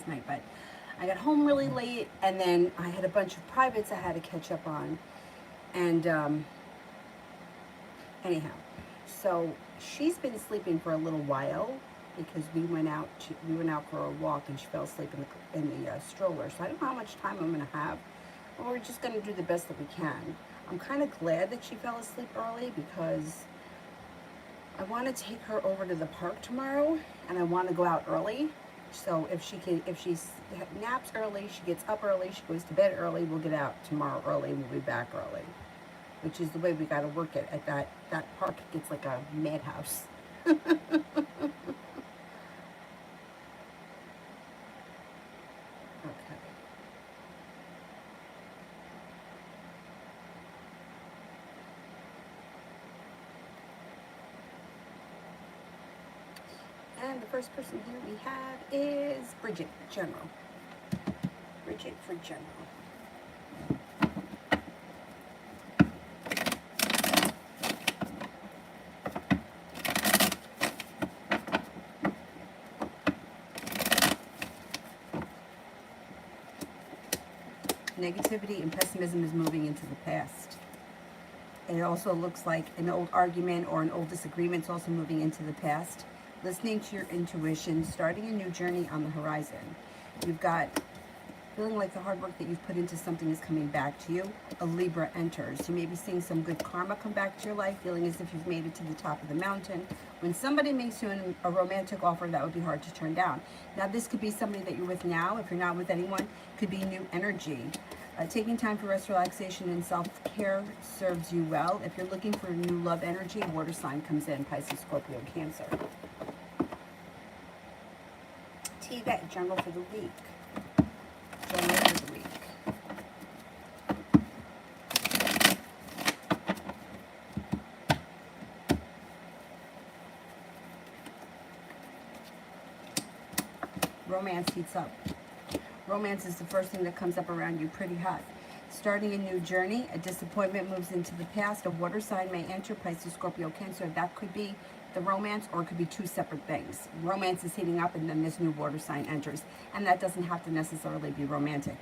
last night, but I got home really late, and then I had a bunch of privates I had to catch up on. And anyhow, so she's been sleeping for a little while because we went out for a walk, and she fell asleep in the stroller. So I don't know how much time I'm gonna have, but we're just gonna do the best that we can. I'm kind of glad that she fell asleep early because I want to take her over to the park tomorrow, and I want to go out early. So if she naps early, she gets up early, she goes to bed early, we'll get out tomorrow early, and we'll be back early. Which is the way we got to work it at that park. It gets like a madhouse. Okay. And the first person here we have is Bridget, General. Bridget for General. Negativity and pessimism is moving into the past. And it also looks like an old argument or an old disagreement is also moving into the past. Listening to your intuition, starting a new journey on the horizon. You've got feeling like the hard work that you've put into something is coming back to you. A Libra enters. You may be seeing some good karma come back to your life, feeling as if you've made it to the top of the mountain. When somebody makes you a romantic offer, that would be hard to turn down. Now, this could be somebody that you're with now. If you're not with anyone, could be new energy. Taking time for rest, relaxation, and self-care serves you well. If you're looking for new love energy, water sign comes in, Pisces, Scorpio, Cancer. TVET, general for the week. General for the week. Romance heats up. Romance is the first thing that comes up around you pretty hot. Starting a new journey, a disappointment moves into the past. A water sign may enter, Pisces, Scorpio, Cancer. That could be the romance, or it could be two separate things. Romance is heating up, and then this new water sign enters. And that doesn't have to necessarily be romantic.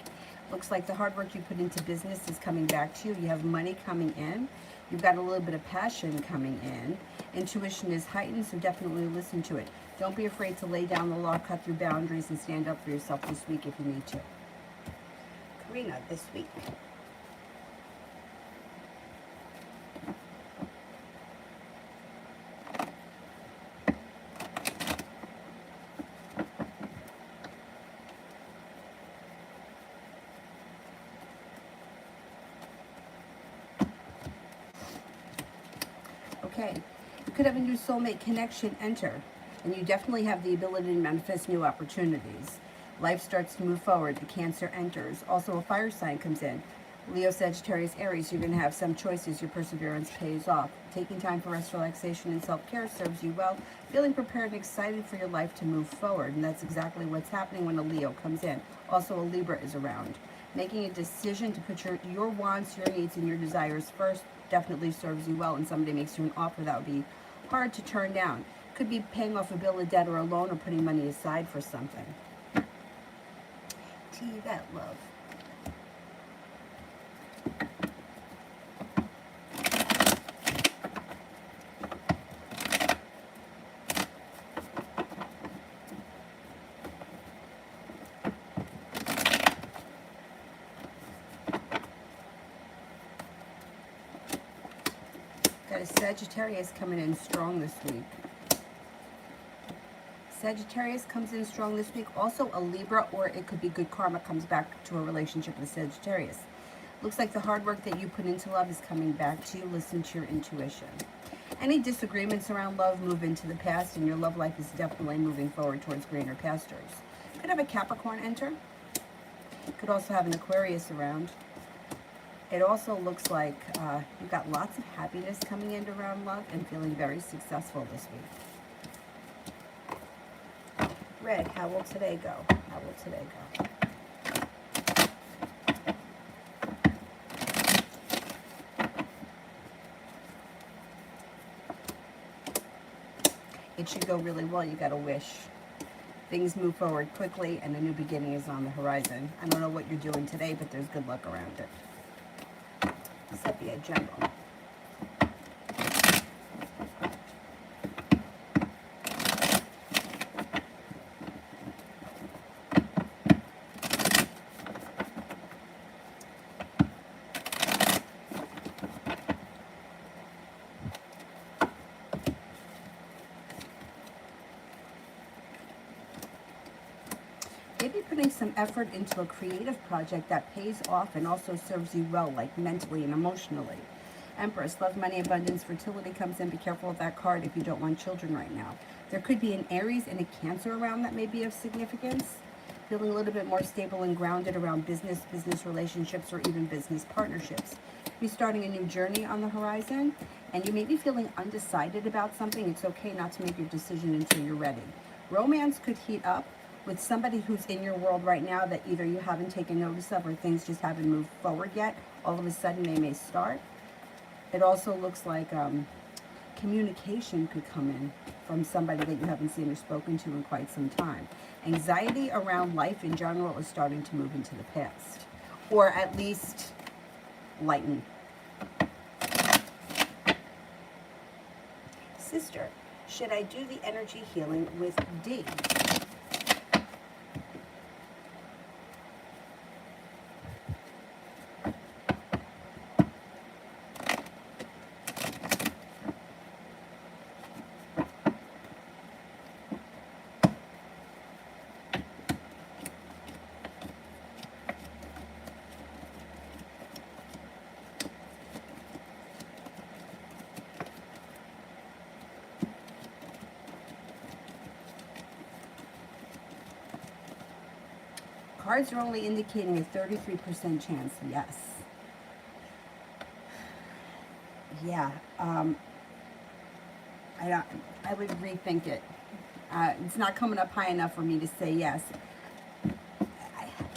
Looks like the hard work you put into business is coming back to you. You have money coming in. You've got a little bit of passion coming in. Intuition is heightened, so definitely listen to it. Don't be afraid to lay down the law, cut through boundaries, and stand up for yourself this week if you need to. Karina, this week. Okay, you could have a new soulmate connection enter, and you definitely have the ability to manifest new opportunities. Life starts to move forward. The Cancer enters. Also, a fire sign comes in. Leo, Sagittarius, Aries, you're going to have some choices. Your perseverance pays off. Taking time for rest, relaxation, and self-care serves you well. Feeling prepared and excited for your life to move forward, and that's exactly what's happening when a Leo comes in. Also, a Libra is around. Making a decision to put your wants, your needs, and your desires first definitely serves you well, and somebody makes you an offer that would be hard to turn down. Could be paying off a bill of debt or a loan, or putting money aside for something. That love. Got a Sagittarius coming in strong this week. Sagittarius comes in strong this week. Also a Libra, or it could be good karma comes back to a relationship with Sagittarius. Looks like the hard work that you put into love is coming back to you. Listen to your intuition. Any disagreements around love move into the past, and your love life is definitely moving forward towards greener pastures. Could have a Capricorn enter. Could also have an Aquarius around. It also looks like you've got lots of happiness coming in around love and feeling very successful this week. Red, how will today go? How will today go? It should go really well. You got a wish. Things move forward quickly, and a new beginning is on the horizon. I don't know what you're doing today, but there's good luck around it. Sepia General. Maybe putting some effort into a creative project that pays off and also serves you well, like mentally and emotionally. Empress, love, money, abundance, fertility comes in. Be careful with that card if you don't want children right now. There could be an Aries and a Cancer around that may be of significance. Feeling a little bit more stable and grounded around business relationships, or even business partnerships. You're starting a new journey on the horizon, and you may be feeling undecided about something. It's okay not to make your decision until you're ready. Romance could heat up with somebody who's in your world right now that either you haven't taken notice of or things just haven't moved forward yet. All of a sudden they may start. It also looks like communication could come in from somebody that you haven't seen or spoken to in quite some time. Anxiety around life in general is starting to move into the past, or at least lighten. Sister, should I do the energy healing with D? Cards are only indicating a 33% chance, yes. Yeah, I would rethink it. It's not coming up high enough for me to say yes.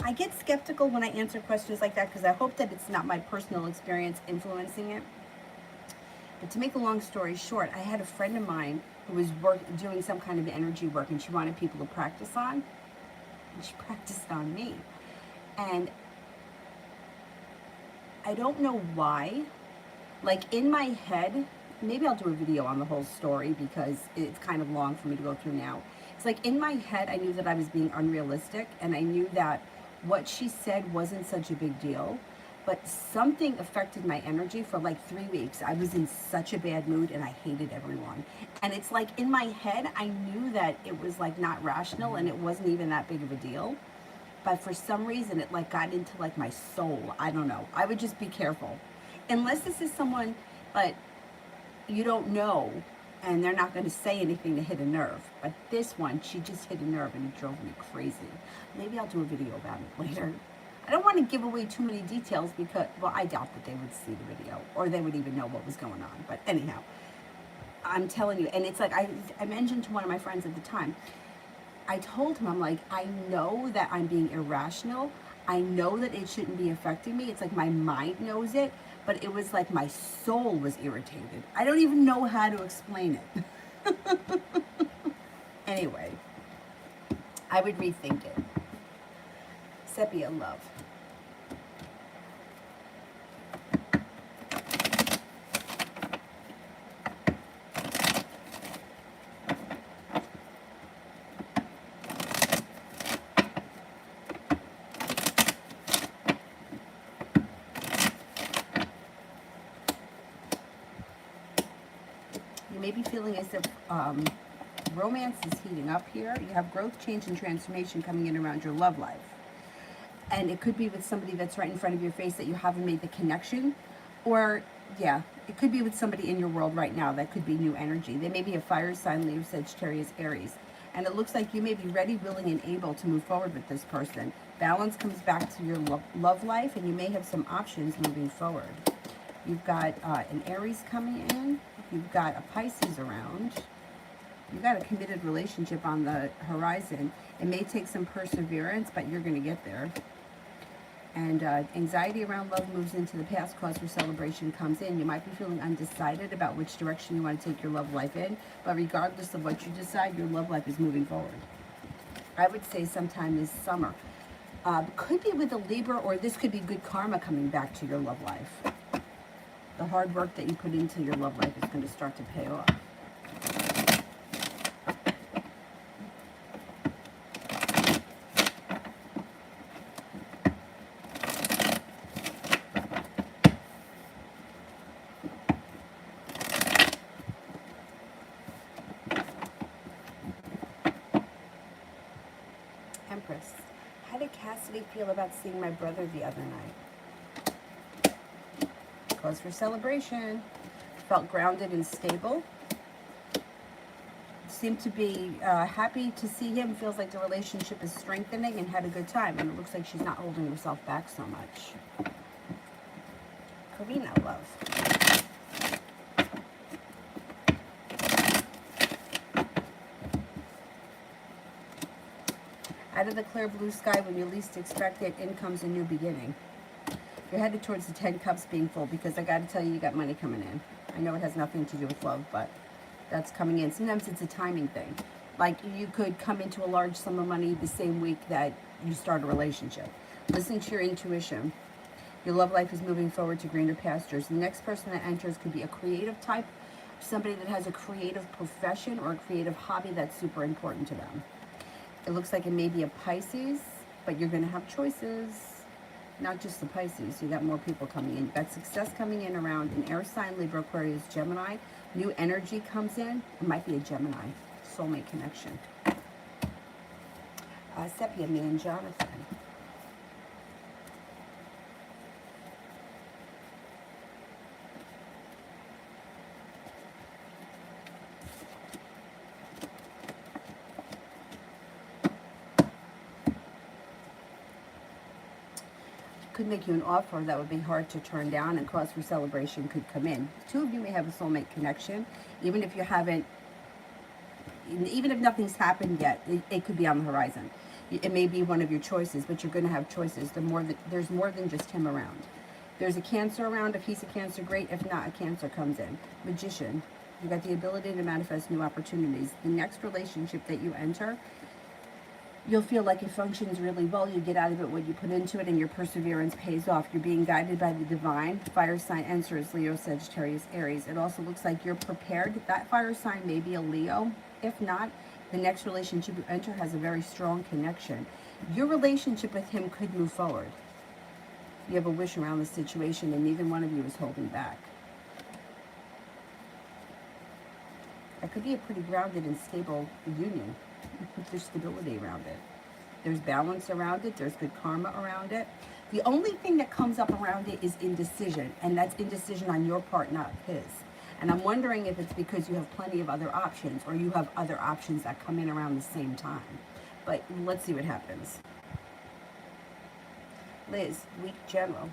I get skeptical when I answer questions like that because I hope that it's not my personal experience influencing it. But to make a long story short, I had a friend of mine who was doing some kind of energy work, and she wanted people to practice on. And she practiced on me. And I don't know why. Like in my head, maybe I'll do a video on the whole story because it's kind of long for me to go through now. It's like in my head, I knew that I was being unrealistic, and I knew that what she said wasn't such a big deal. But something affected my energy for like 3 weeks. I was in such a bad mood and I hated everyone. And it's like in my head, I knew that it was like not rational and it wasn't even that big of a deal. But for some reason, it like got into like my soul. I don't know. I would just be careful. Unless this is someone, but you don't know and they're not going to say anything to hit a nerve. But this one, she just hit a nerve and it drove me crazy. Maybe I'll do a video about it later. I don't want to give away too many details because, well, I doubt that they would see the video or they would even know what was going on. But anyhow, I'm telling you, and it's like I mentioned to one of my friends at the time, I told him, I'm like, I know that I'm being irrational. I know that it shouldn't be affecting me. It's like my mind knows it, but it was like my soul was irritated. I don't even know how to explain it. Anyway, I would rethink it. Sepia love. You may be feeling as if romance is heating up here. You have growth, change, and transformation coming in around your love life. And it could be with somebody that's right in front of your face that you haven't made the connection. Or, yeah, it could be with somebody in your world right now. That could be new energy. They may be a fire sign, Leo, Sagittarius, Aries. And it looks like you may be ready, willing, and able to move forward with this person. Balance comes back to your love life, and you may have some options moving forward. You've got an Aries coming in. You've got a Pisces around. You've got a committed relationship on the horizon. It may take some perseverance, but you're going to get there. And anxiety around love moves into the past. Cause for celebration comes in. You might be feeling undecided about which direction you want to take your love life in. But regardless of what you decide, your love life is moving forward. I would say sometime this summer. Could be with a Libra, or this could be good karma coming back to your love life. The hard work that you put into your love life is going to start to pay off. Empress. How did Cassidy feel about seeing my brother the other night? Cause for celebration. Felt grounded and stable. Seemed to be happy to see him. Feels like the relationship is strengthening and had a good time. And it looks like she's not holding herself back so much. Karina, love. Out of the clear blue sky, when you least expect it, in comes a new beginning. You're headed towards the 10 cups being full, because I got to tell you, you got money coming in. I know it has nothing to do with love, but that's coming in. Sometimes it's a timing thing. Like, you could come into a large sum of money the same week that you start a relationship. Listen to your intuition. Your love life is moving forward to greener pastures. The next person that enters could be a creative type, somebody that has a creative profession or a creative hobby that's super important to them. It looks like it may be a Pisces, but you're going to have choices. Not just the Pisces. You got more people coming in. You got success coming in around an air sign, Libra, Aquarius, Gemini. New energy comes in. It might be a Gemini. Soulmate connection. Sepia, me and Jonathan. Could make you an offer that would be hard to turn down, and cause for celebration could come in. Two of you may have a soulmate connection, even if you haven't, even if nothing's happened yet. It could be on the horizon. It may be one of your choices, but you're going to have choices. There's more than just him around. There's a Cancer around. If he's a Cancer, great. If not, a Cancer comes in. Magician. You got the ability to manifest new opportunities. The next relationship that you enter, you'll feel like it functions really well. You get out of it what you put into it, and your perseverance pays off. You're being guided by the divine. Fire sign enters, Leo, Sagittarius, Aries. It also looks like you're prepared. That fire sign may be a Leo. If not, the next relationship you enter has a very strong connection. Your relationship with him could move forward. You have a wish around the situation, and neither one of you is holding back. That could be a pretty grounded and stable union. There's stability around it. There's balance around it. There's good karma around it. The only thing that comes up around it is indecision, and that's indecision on your part, not his. And I'm wondering if it's because you have plenty of other options, or you have other options that come in around the same time. But let's see what happens. Liz, weak general.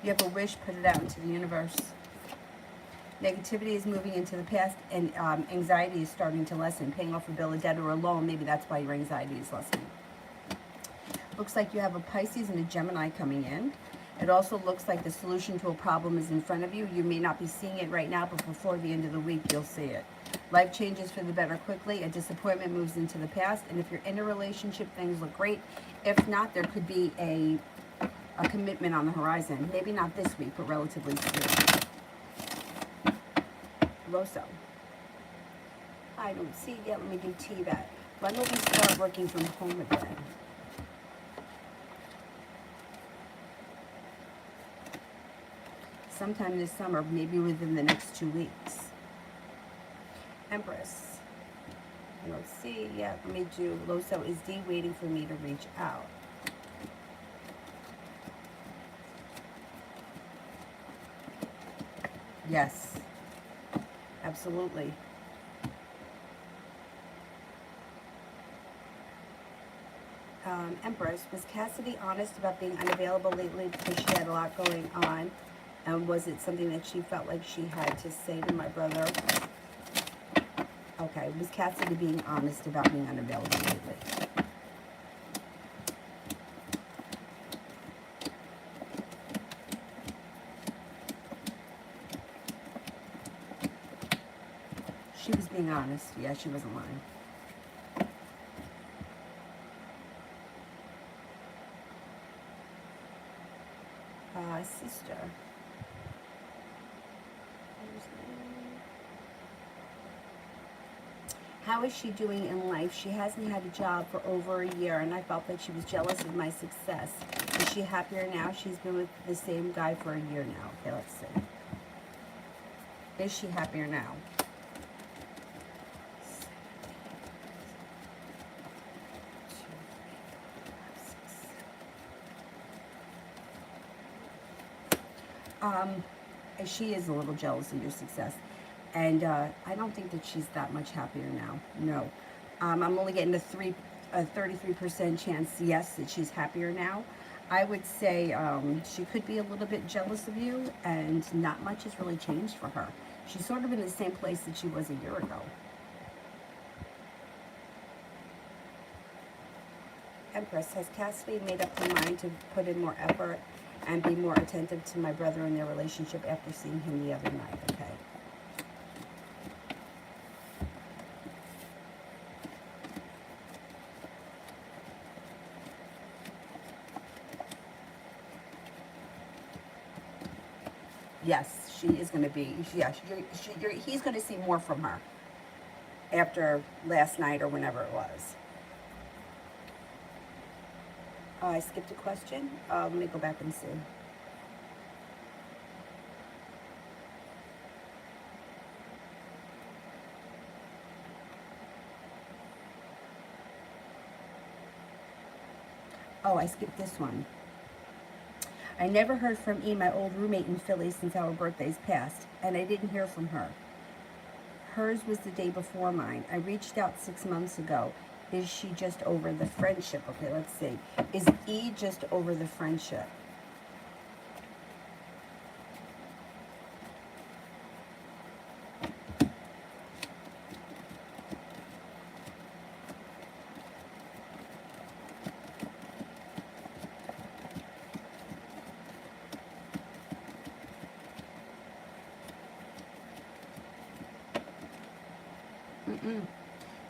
You have a wish, put it out into the universe. Negativity is moving into the past, and anxiety is starting to lessen. Paying off a bill, a debt, or a loan, maybe that's why your anxiety is lessening. Looks like you have a Pisces and a Gemini coming in. It also looks like the solution to a problem is in front of you. You may not be seeing it right now, but before the end of the week, you'll see it. Life changes for the better quickly. A disappointment moves into the past, and if you're in a relationship, things look great. If not, there could be a commitment on the horizon. Maybe not this week, but relatively soon. Loso. I don't see it yet. Let me do TVAT. When will we start working from home again? Sometime this summer, maybe within the next 2 weeks. Empress. Let's see. Yeah, let me do Loso. Is D waiting for me to reach out? Yes. Absolutely. Empress, was Cassidy honest about being unavailable lately because she had a lot going on? And was it something that she felt like she had to say to my brother? Okay, was Cassidy being honest about being unavailable lately? being honest. Yeah, she wasn't lying. Sister. How is she doing in life? She hasn't had a job for over a year, and I felt that she was jealous of my success. Is she happier now? She's been with the same guy for a year now. Okay, let's see. Is she happier now? She is a little jealous of your success. And I don't think that she's that much happier now. No. I'm only getting a 33% chance, yes, that she's happier now. I would say she could be a little bit jealous of you, and not much has really changed for her. She's sort of in the same place that she was a year ago. Empress, has Cassidy made up her mind to put in more effort and be more attentive to my brother in their relationship after seeing him the other night? Okay. Yes, she is going to be. Yeah, he's going to see more from her after last night or whenever it was. I skipped a question. Let me go back and see. Oh, I skipped this one. I never heard from E, my old roommate in Philly, since our birthdays passed, and I didn't hear from her. Hers was the day before mine. I reached out 6 months ago. Is she just over the friendship? Okay, let's see. Is E just over the friendship?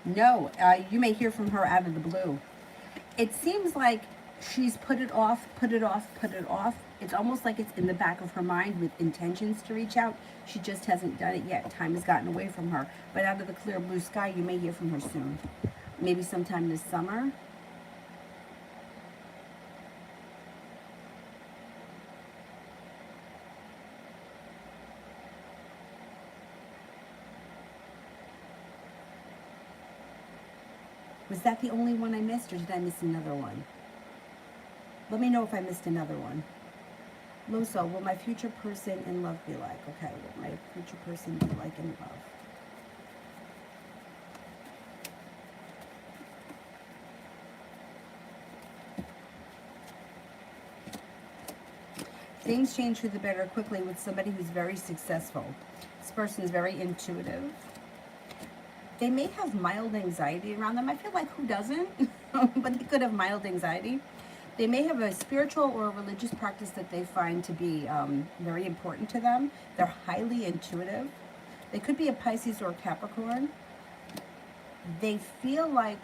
No, you may hear from her out of the blue. It seems like she's put it off, put it off, put it off. It's almost like it's in the back of her mind with intentions to reach out. She just hasn't done it yet. Time has gotten away from her. But out of the clear blue sky, you may hear from her soon. Maybe sometime this summer. Was that the only one I missed, or did I miss another one? Let me know if I missed another one. Loso, will my future person in love be like? Okay, what my future person be like in love? Things change for the better quickly with somebody who's very successful. This person is very intuitive. They may have mild anxiety around them. I feel like who doesn't? But they could have mild anxiety. They may have a spiritual or a religious practice that they find to be very important to them. They're highly intuitive. They could be a Pisces or a Capricorn. They feel like